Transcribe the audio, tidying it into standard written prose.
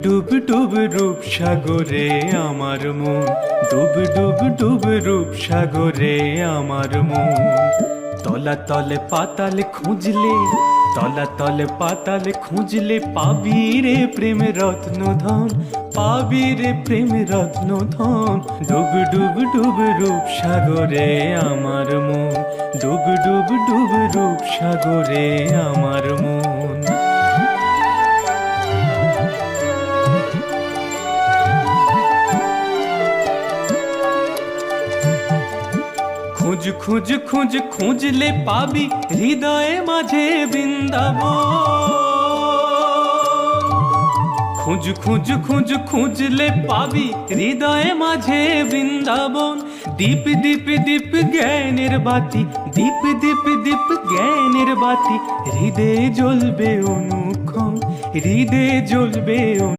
ডুব ডুব রূপ সাগরে আমার মন, ডুব ডুব ডুব রূপ সাগরে আমার মন। তলা তলে পাতাল খুঁজলে, তলা তলে পাতাল খুঁজলে পাবি রে প্রেম রত্ন ধন, পাবি রে প্রেম রত্ন ধন। ডুব ডুব ডুব রূপ সাগরে আমার মন, ডুব ডুব ডুব রূপ সাগরে আমার মন। খুঁজ খুঁজ খুঁজ খুঁজলে পাবি হৃদয়ে মাঝে বৃন্দাবন। খুঁজ খুঁজ খুঁজ খুঁজলে পাবি হৃদয়ে মাঝে বৃন্দাবন। দীপ দীপ দীপ জ্ঞানের বাতি, দীপ দীপ দীপ জ্ঞানের বাতি, হৃদয়ে জ্বলবে অনুক্ষণ, হৃদয়ে জ্বলবে।